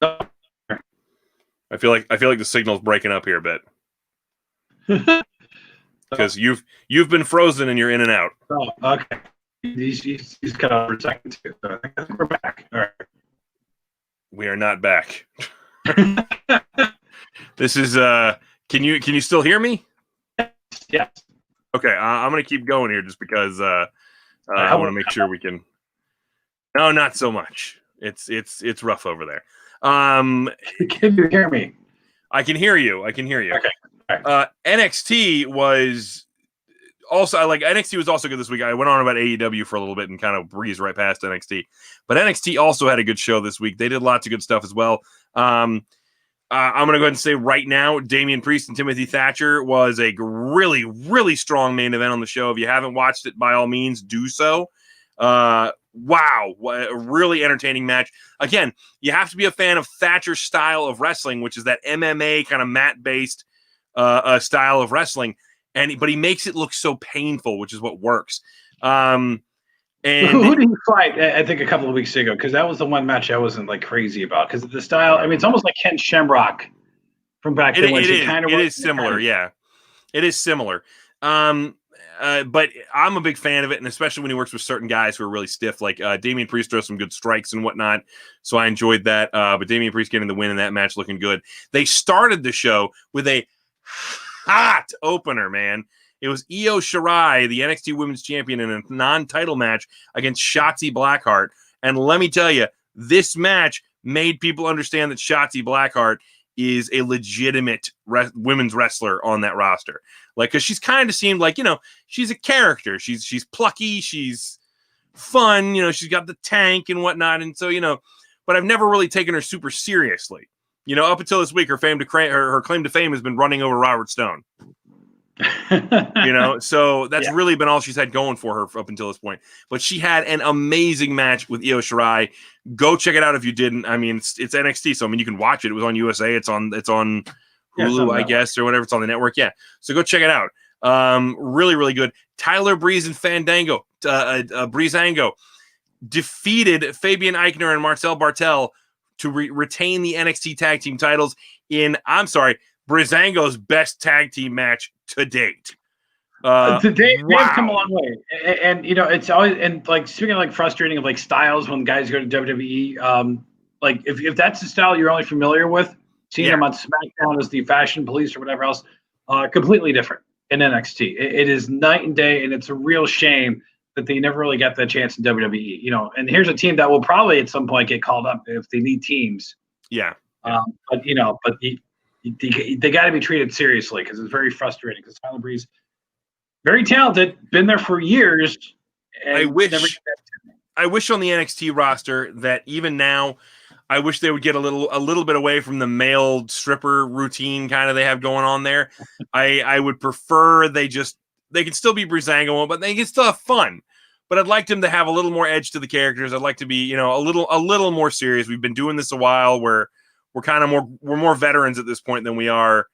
No. I feel like the signal's breaking up here a bit. Because you've been frozen and you're in and out. Oh, okay. He's cut off for a second too. So I think we're back. All right. We are not back. This is can you still hear me? Yes. Okay, I'm gonna keep going here just because I want to make sure we can. No, not so much. It's rough over there. Can you hear me? I can hear you. Okay. NXT was also NXT was also good this week. I went on about AEW for a little bit and kind of breezed right past NXT, but NXT also had a good show this week. They did lots of good stuff as well. I'm going to go ahead and say right now, Damian Priest and Timothy Thatcher was a really, really strong main event on the show. If you haven't watched it, by all means, do so. Wow, a really entertaining match. Again, you have to be a fan of Thatcher's style of wrestling, which is that MMA kind of mat-based style of wrestling, but he makes it look so painful, which is what works. And who did he fight? I think a couple of weeks ago, because that was the one match I wasn't crazy about because of the style. I mean, it's almost like Ken Shamrock from back then. It is similar, yeah. It is similar. But I'm a big fan of it, and especially when he works with certain guys who are really stiff, like Damian Priest throws some good strikes and whatnot. So I enjoyed that. But Damian Priest getting the win in that match, looking good. They started the show with a hot opener, man. It was Io Shirai, the NXT Women's Champion, in a non-title match against Shotzi Blackheart. And let me tell you, this match made people understand that Shotzi Blackheart is a legitimate women's wrestler on that roster. Like, because she's kind of seemed like, she's a character. She's plucky. She's fun. She's got the tank and whatnot. And so, but I've never really taken her super seriously. Up until this week, her claim to fame has been running over Robert Stone. So that's really been all she's had going for her up until this point. But she had an amazing match with Io Shirai. Go check it out if you didn't. I mean, it's NXT, so I mean you can watch it. It was on USA. It's on Hulu, I guess, or whatever. It's on the network. Yeah, so go check it out. Really, really good. Tyler Breeze and Breezango defeated Fabian Eichner and Marcel Bartel to retain the NXT tag team titles in, Breezango's best tag team match to date. They've come a long way, and it's always, and like speaking of like frustrating of like styles when guys go to WWE, like if that's the style you're only familiar with, seeing them on SmackDown as the Fashion Police or whatever else, completely different in NXT. It is night and day, and it's a real shame that they never really got that chance in WWE. And here's a team that will probably at some point get called up if they need teams. Yeah. But they got to be treated seriously because it's very frustrating. Because Tyler Breeze, very talented, been there for years. And I wish on the NXT roster that even now, I wish they would get a little bit away from the male stripper routine kind of they have going on there. I would prefer they can still be Breezango, but they can still have fun. But I'd like them to have a little more edge to the characters. I'd like to be, a little more serious. We've been doing this a while where we're more veterans at this point than we are.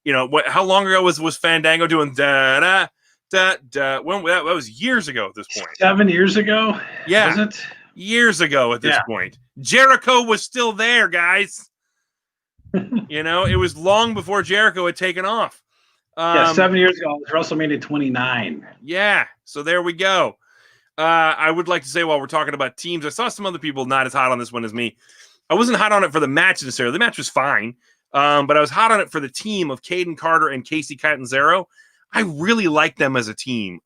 How long ago was Fandango doing da da da da? When that was years ago at this point. 7 years ago. Yeah. Was it? years ago at this point. Jericho was still there, guys. It was long before Jericho had taken off. 7 years ago, it was WrestleMania 29. Yeah, so there we go. I would like to say, while we're talking about teams, I saw some other people not as hot on this one as me. I wasn't hot on it for the match necessarily. The match was fine, but I was hot on it for the team of Caden Carter and Casey Catanzaro. I really like them as a team.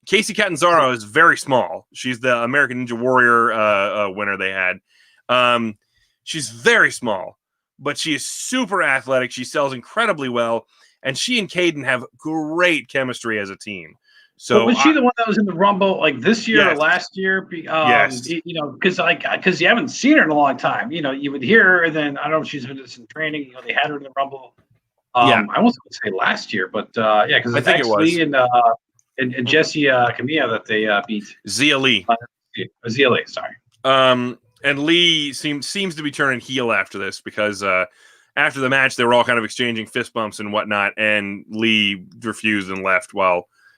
Casey Catanzaro is very small. She's the American Ninja Warrior winner they had. She's very small, but she is super athletic. She sells incredibly well, and she and Caden have great chemistry as a team. So was she the one that was in the Rumble like this year or last year? Yes. Because you haven't seen her in a long time. You would hear her, and then I don't know if she's been in training. They had her in the Rumble. I almost would say last year, but because I think it was Lee and Jessie Camilla that they beat. Zia Lee. Zia Lee, sorry. And Lee seems to be turning heel after this because after the match they were all kind of exchanging fist bumps and whatnot, and Lee refused and left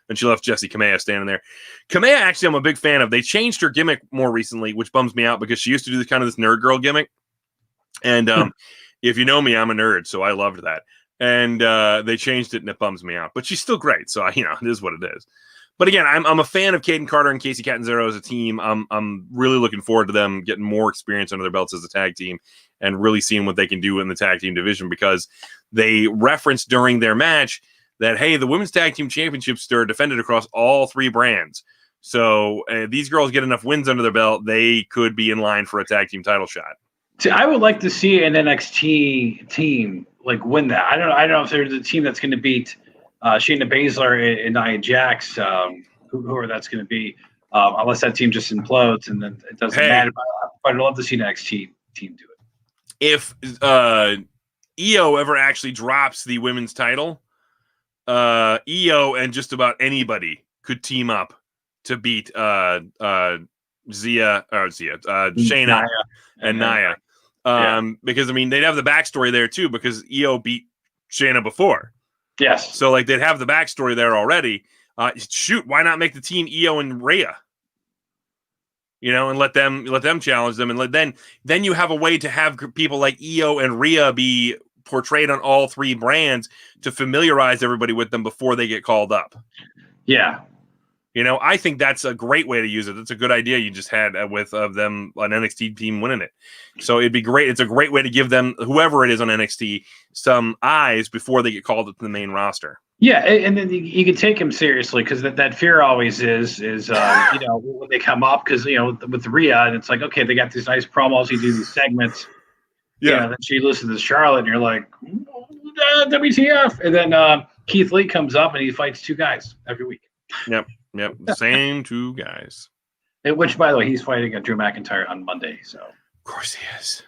and she left Jessie Kamea standing there. Kamea, actually, I'm a big fan of. They changed her gimmick more recently, which bums me out because she used to do this kind of this nerd girl gimmick. And if you know me, I'm a nerd, so I loved that. And they changed it, and it bums me out. But she's still great, so it is what it is. But again, I'm a fan of Caden Carter and Casey Catanzaro as a team. I'm really looking forward to them getting more experience under their belts as a tag team and really seeing what they can do in the tag team division, because they referenced during their match that, hey, the women's tag team championships are defended across all three brands. So these girls get enough wins under their belt, they could be in line for a tag team title shot. See, I would like to see an NXT team win that. I don't know if there's a team that's going to beat Shayna Baszler and Nia Jax, who that's going to be, unless that team just implodes and then it doesn't matter. But I'd love to see an NXT team do it. If EO ever actually drops the women's title, EO and just about anybody could team up to beat Shayna and Nia. Because they'd have the backstory there too, because EO beat Shayna before. Yes. So they'd have the backstory there already. Why not make the team EO and Rhea? And let them challenge them, and then you have a way to have people like EO and Rhea be portrayed on all three brands to familiarize everybody with them before they get called up. Yeah. I think that's a great way to use it. That's a good idea you just had with them, an NXT team winning it. So it'd be great. It's a great way to give them, whoever it is on NXT, some eyes before they get called up to the main roster. Yeah, and then you can take them seriously, because that fear always is when they come up, because with Rhea, and it's like, okay, they got these nice promos, you do these segments. Yeah, and then she listens to Charlotte, and you're like, WTF? And then Keith Lee comes up, and he fights two guys every week. Yep, same two guys. Which, by the way, he's fighting Drew McIntyre on Monday. So of course he is.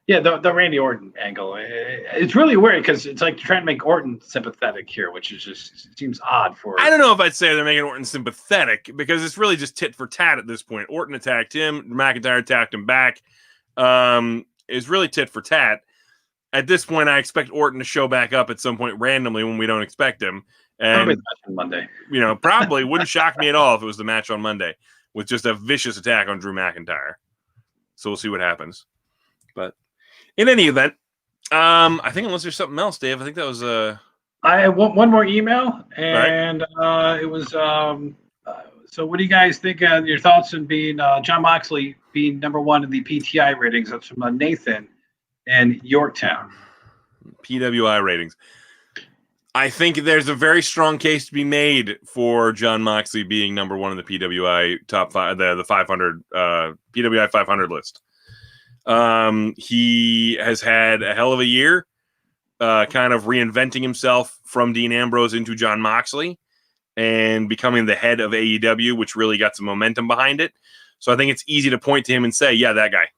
Yeah, the Randy Orton angle. It's really weird, because it's like trying to make Orton sympathetic here, which is just, it seems odd for. I don't know if I'd say they're making Orton sympathetic, because it's really just tit for tat at this point. Orton attacked him, McIntyre attacked him back. It's really tit for tat. At this point, I expect Orton to show back up at some point randomly when we don't expect him. And probably the match on Monday. Probably wouldn't shock me at all if it was the match on Monday with just a vicious attack on Drew McIntyre. So we'll see what happens. But in any event, I think unless there's something else, Dave, I think that was I have one more email, and it was so what do you guys think? Your thoughts on being Jon Moxley being number one in the PTI ratings? That's from Nathan in Yorktown. PWI ratings. I think there's a very strong case to be made for Jon Moxley being number one in the PWI top five, the 500 PWI 500 list. He has had a hell of a year, kind of reinventing himself from Dean Ambrose into Jon Moxley and becoming the head of AEW, which really got some momentum behind it. So I think it's easy to point to him and say, yeah, that guy.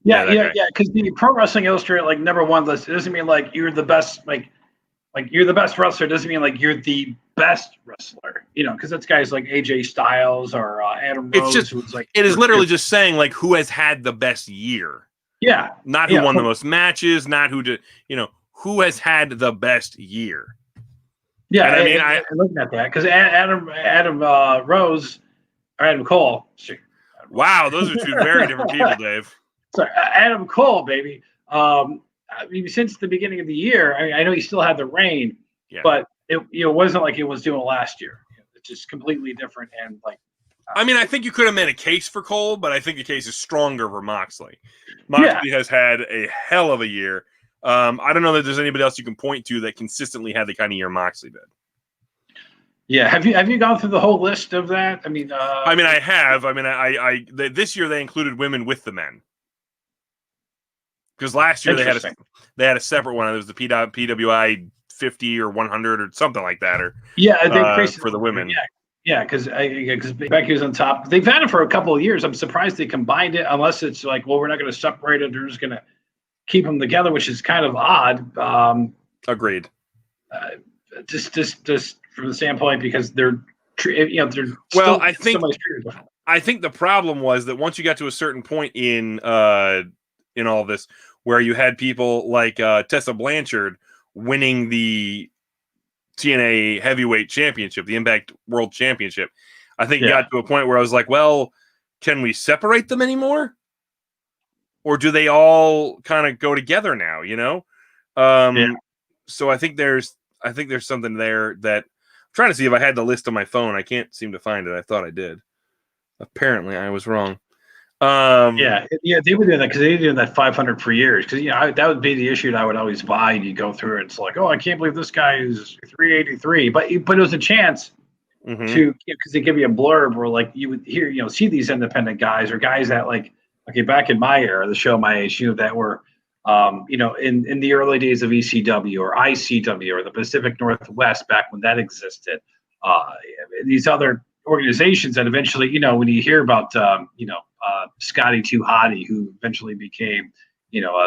Yeah. Because the Pro Wrestling Illustrated number one list, it doesn't mean you're the best, like you're the best wrestler. It doesn't mean you're the best wrestler, because that's guys like AJ Styles or Adam Rose. It's just, it is literally just saying who has had the best year. Yeah. Not who won the most matches, not who did, who has had the best year. Yeah. And I'm looking at that because Adam Rose or Adam Cole. Wow, those are two very different people, Dave. Sorry, Adam Cole, baby. I mean, since the beginning of the year, I know he still had the reign, Yeah. but it wasn't like it was doing last year. It's just completely different. And like, I mean, I think you could have made a case for Cole, but I think the case is stronger for Moxley. Moxley has had a hell of a year. I don't know that there's anybody else you can point to that consistently had the kind of year Moxley did. Yeah, have you gone through the whole list of that? I mean, I have. I mean, this year they included women with the men. Because last year they had a separate one. It was the PWI 50 or 100 or something like that, or they increased for the women. Yeah, because Becky was on top. They've had it for a couple of years. I'm surprised they combined it, unless it's like, well, we're not going to separate it. They're just going to keep them together, which is kind of odd. Agreed. Just from the standpoint, because they're well, I think the problem was that once you got to a certain point in all this, where you had people like Tessa Blanchard winning the TNA Heavyweight Championship, the Impact World Championship, I think it got to a point where I was like, well, can we separate them anymore? Or do they all kind of go together now, So I think there's something there that I'm trying to see if I had the list on my phone. I can't seem to find it. I thought I did. Apparently I was wrong. They were doing that because they were doing that 500 for years. Because that would be the issue that I would always buy. And you go through it, it's like, oh, I can't believe this guy is 383. But it was a chance to, because they give you a blurb where like you would hear, see these independent guys or guys that like, okay, back in my era, the show my age, that were, in the early days of ECW or ICW or the Pacific Northwest back when that existed. These other organizations that eventually, when you hear about, Scotty Too Hottie, who eventually became,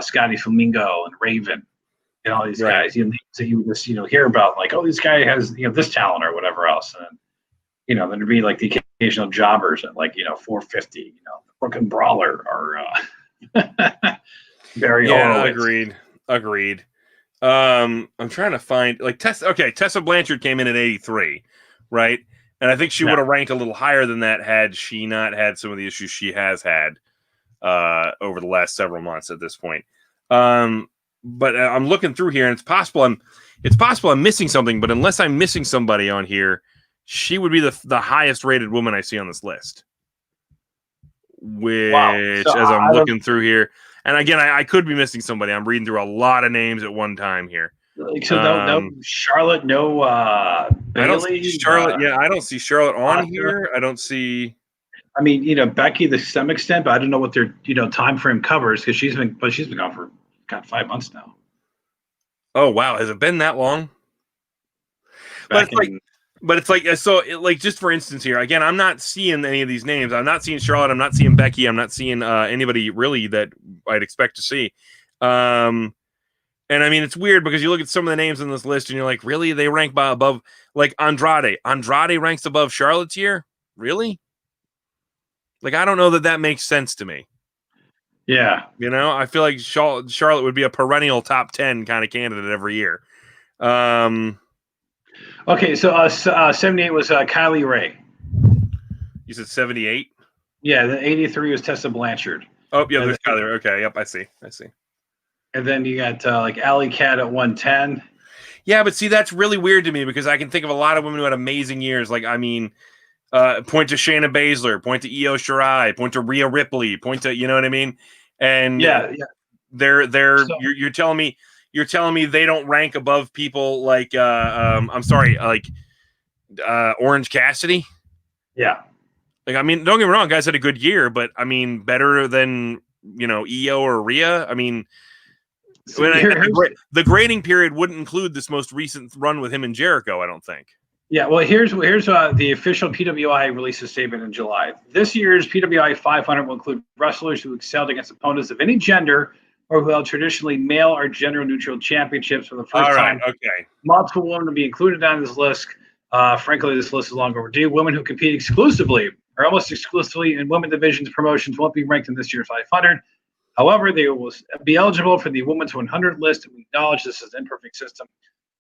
Scotty Flamingo and Raven and all these guys. So you just, hear about like, oh, this guy has, this talent or whatever else. And then there'd be like the occasional jobbers at like, 450, Brooklyn Brawler or Barry Horowitz. Agreed. I'm trying to find like Tessa Blanchard came in at 83, right? And I think she would have ranked a little higher than that had she not had some of the issues she has had over the last several months at this point. But I'm looking through here, and it's possible I'm missing something. But unless I'm missing somebody on here, she would be the highest rated woman I see on this list. Which, as I'm looking through here, and again, I could be missing somebody. I'm reading through a lot of names at one time here. So no Charlotte, no Bayley. I don't see Charlotte. I don't see Charlotte on here. I don't see. I mean, Becky to some extent, but I don't know what their time frame covers because she's been gone for 5 months now. Oh wow, has it been that long? But it's like just for instance here again, I'm not seeing any of these names. I'm not seeing Charlotte. I'm not seeing Becky. I'm not seeing anybody really that I'd expect to see. And I mean, it's weird because you look at some of the names on this list and you're like, really? They rank above, like Andrade. Andrade ranks above Charlotte's here? Really? Like, I don't know that makes sense to me. Yeah. I feel like Charlotte would be a perennial top 10 kind of candidate every year. Okay, so 78 was Kylie Ray. You said 78? Yeah, the 83 was Tessa Blanchard. Oh, yeah, there's Kylie Ray. Okay, yep, I see. And then you got like Alley Cat at 110. Yeah, but see, that's really weird to me because I can think of a lot of women who had amazing years. Like, I mean, point to Shayna Baszler, point to Io Shirai, point to Rhea Ripley, point to, you know what I mean? And they're you're telling me they don't rank above people like I'm sorry, like Orange Cassidy? Yeah. Like, I mean, don't get me wrong, guys had a good year, but I mean, better than Io or Rhea. I mean, the grading period wouldn't include this most recent run with him and Jericho, I don't think. Yeah, well, here's the official PWI released a statement in July. This year's PWI 500 will include wrestlers who excelled against opponents of any gender or who held traditionally male or gender-neutral championships for the first time. Okay. Multiple women will be included on this list. Frankly, this list is long overdue. Women who compete exclusively or almost exclusively in women divisions promotions won't be ranked in this year's 500. However, they will be eligible for the Women's 100 list. We acknowledge this is an imperfect system,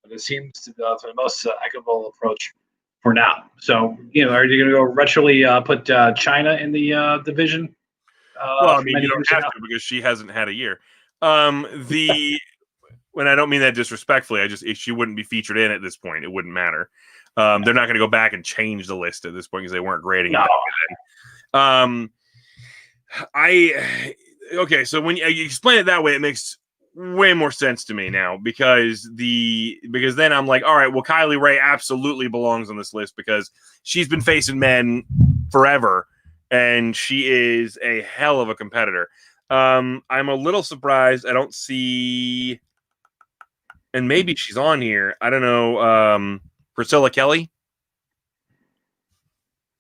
but it seems to be the most equitable approach for now. So, are you going to go retroly put China in the division? Well, I For mean, you many don't years have now? to because she hasn't had a year. The When I don't mean that disrespectfully, she wouldn't be featured in at this point. It wouldn't matter. They're not going to go back and change the list at this point because they weren't grading it No. back then. Okay, so when you explain it that way, it makes way more sense to me now because then I'm like, all right, well, Kylie Ray absolutely belongs on this list because she's been facing men forever and she is a hell of a competitor. I'm a little surprised I don't see, and maybe she's on here. I don't know. Priscilla Kelly.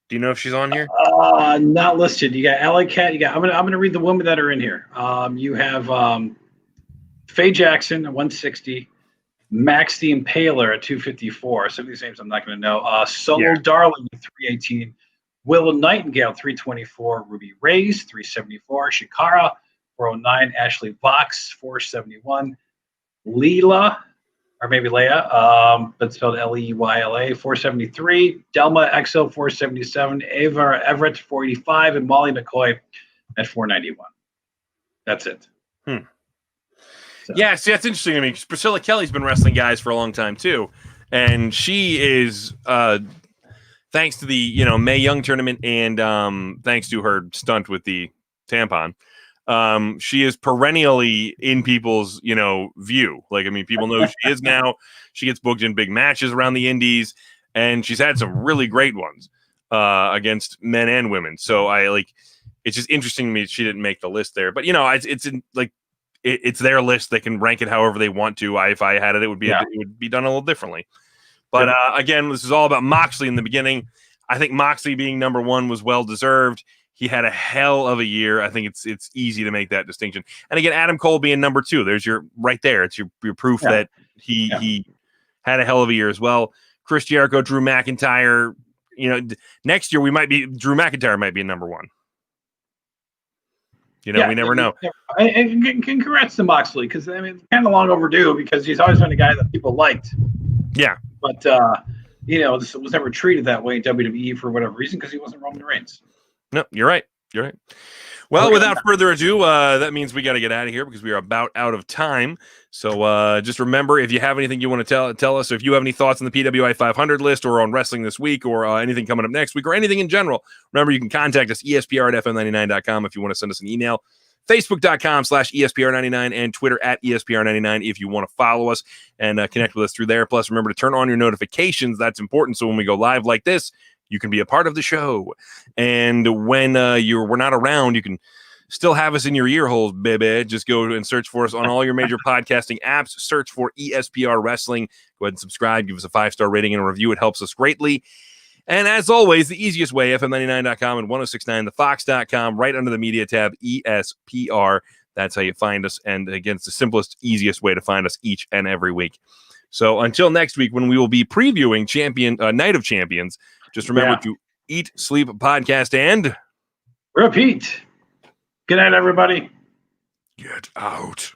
Do you know if she's on here? Not listed. You got Alley Cat. I'm gonna read the women that are in here. You have Faye Jackson at 160, Max the Impaler at 254. Some of these names I'm not gonna know. Solo Darling at 318, Willow Nightingale 324, Ruby Reyes 374, Shikara 409, Ashley Vox 471, Leela, or maybe Leia, but spelled Leyla, 473, Delma XO 477, Ava Everett 485, and Molly McCoy at 491. That's it. So. Yeah, see, that's interesting to me because Priscilla Kelly's been wrestling guys for a long time too, and she is, thanks to the Mae Young tournament and thanks to her stunt with the tampon. She is perennially in people's, view. Like, I mean, people know who she is now. She gets booked in big matches around the indies, and she's had some really great ones against men and women. So it's just interesting to me she didn't make the list there. But it's their list. They can rank it however they want to. If I had it, it would be done a little differently. But again, this is all about Moxley in the beginning. I think Moxley being number one was well deserved. He had a hell of a year. I think it's easy to make that distinction. And again, Adam Cole being number two, there's your right there. It's your proof that he had a hell of a year as well. Chris Jericho, Drew McIntyre. Next year Drew McIntyre might be number one. We never know. And congrats to Moxley because it's kind of long overdue because he's always been a guy that people liked. Yeah, but this was never treated that way in WWE for whatever reason because he wasn't Roman Reigns. No, you're right. Well, without further ado, that means we got to get out of here because we are about out of time. So just remember, if you have anything you want to tell us, or if you have any thoughts on the PWI 500 list or on wrestling this week or anything coming up next week or anything in general, remember you can contact us, ESPR@FM99.com if you want to send us an email, Facebook.com/ESPR99 and Twitter @ESPR99 if you want to follow us and connect with us through there. Plus, remember to turn on your notifications. That's important. So when we go live like this, you can be a part of the show. And when we're not around, you can still have us in your ear holes, baby. Just go and search for us on all your major podcasting apps. Search for ESPR Wrestling. Go ahead and subscribe. Give us a 5-star rating and a review. It helps us greatly. And as always, the easiest way, FM99.com and 1069thefox.com, right under the media tab, ESPR. That's how you find us. And again, it's the simplest, easiest way to find us each and every week. So until next week, when we will be previewing Night of Champions, just remember to eat, sleep, podcast, and repeat. Good night, everybody. Get out.